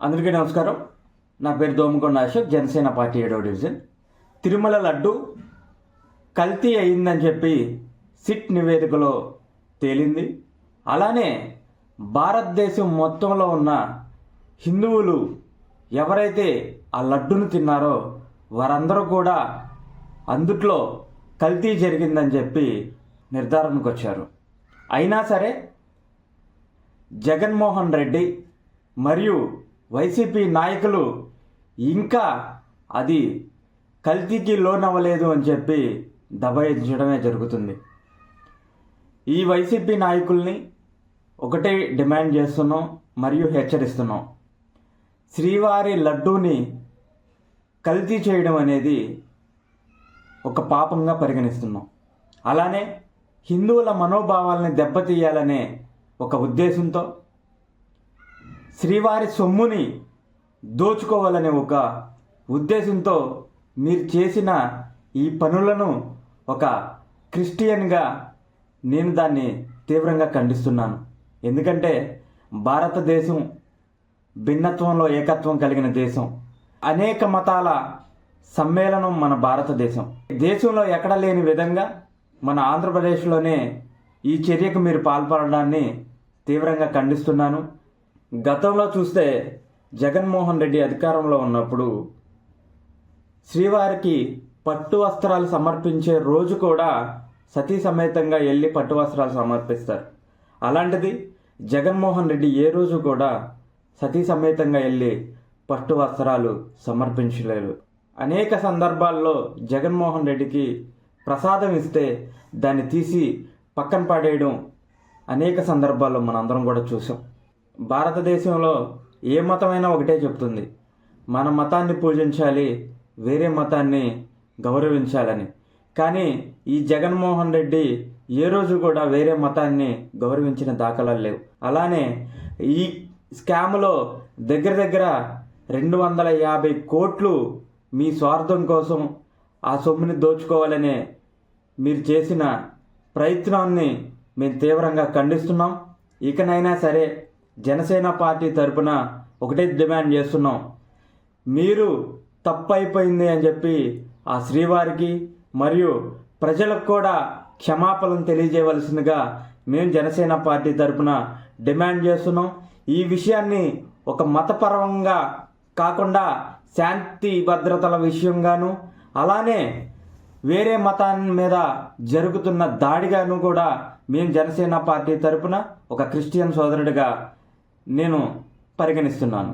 అందరికీ నమస్కారం. నా పేరు దోమకొండ అశోక్, జనసేన పార్టీ 7వ డివిజన్. తిరుమల లడ్డు కల్తీ అయిందని చెప్పి సిట్ నివేదికలో తేలింది. అలానే భారతదేశం మొత్తంలో ఉన్న హిందువులు ఎవరైతే ఆ లడ్డును తిన్నారో వారందరూ కూడా అందుట్లో కల్తీ జరిగిందని చెప్పి నిర్ధారణకు వచ్చారు. అయినా సరే జగన్మోహన్ రెడ్డి మరియు వైసీపీ నాయకులు ఇంకా అది కల్తీకి లోనవ్వలేదు అని చెప్పి దబాయించడమే జరుగుతుంది. ఈ వైసీపీ నాయకుల్ని ఒకటే డిమాండ్ చేస్తున్నాం మరియు హెచ్చరిస్తున్నాం. శ్రీవారి లడ్డూని కల్తీ చేయడం అనేది ఒక పాపంగా పరిగణిస్తున్నాం. అలానే హిందువుల మనోభావాల్ని దెబ్బతీయాలనే ఒక ఉద్దేశంతో శ్రీవారి సొమ్ముని దోచుకోవాలనే ఒక ఉద్దేశంతో మీరు చేసిన ఈ పనులను ఒక క్రిస్టియన్గా నేను దాన్ని తీవ్రంగా ఖండిస్తున్నాను. ఎందుకంటే భారతదేశం భిన్నత్వంలో ఏకత్వం కలిగిన దేశం. అనేక మతాల సమ్మేళనం మన భారతదేశం. దేశంలో ఎక్కడ లేని విధంగా మన ఆంధ్రప్రదేశ్లోనే ఈ చర్యకు మీరు పాల్పడడాన్ని తీవ్రంగా ఖండిస్తున్నాను. గతంలో చూస్తే జగన్మోహన్ రెడ్డి అధికారంలో ఉన్నప్పుడు శ్రీవారికి పట్టు వస్త్రాలు సమర్పించే రోజు కూడా సతీ సమేతంగా వెళ్ళి పట్టు వస్త్రాలు సమర్పిస్తారు. అలాంటిది జగన్మోహన్ రెడ్డి ఏ రోజు కూడా సతీ సమేతంగా వెళ్ళి పట్టు వస్త్రాలు సమర్పించలేదు. అనేక సందర్భాల్లో జగన్మోహన్ రెడ్డికి ప్రసాదం ఇస్తే దాన్ని తీసి పక్కన పడేయడం అనేక సందర్భాల్లో మనందరం కూడా చూసాం. భారతదేశంలో ఏ మతమైనా ఒకటే చెప్తుంది, మన మతాన్ని పూజించాలి, వేరే మతాన్ని గౌరవించాలని. కానీ ఈ జగన్మోహన్ రెడ్డి ఏ రోజు కూడా వేరే మతాన్ని గౌరవించిన దాఖలాలు లేవు. అలానే ఈ స్కామ్లో దగ్గర 250 కోట్లు మీ స్వార్థం కోసం ఆ సొమ్ముని దోచుకోవాలనే మీరు చేసిన ప్రయత్నాన్ని మేము తీవ్రంగా ఖండిస్తున్నాం. ఇకనైనా సరే జనసేన పార్టీ తరపున ఒకటే డిమాండ్ చేస్తున్నాం, మీరు తప్పు అయిపోయింది అని చెప్పి ఆ శ్రీవారికి మరియు ప్రజలకు కూడా క్షమాపణలు తెలియజేయవలసిందిగా మేము జనసేన పార్టీ తరపున డిమాండ్ చేస్తున్నాం. ఈ విషయాన్ని ఒక మతపరంగా కాకుండా శాంతి భద్రతల విషయంగాను, అలానే వేరే మతాన్ని మీద జరుగుతున్న దాడిగాను కూడా మేము జనసేన పార్టీ తరపున ఒక క్రిస్టియన్ సోదరుడిగా నేను పరిగణిస్తున్నాను.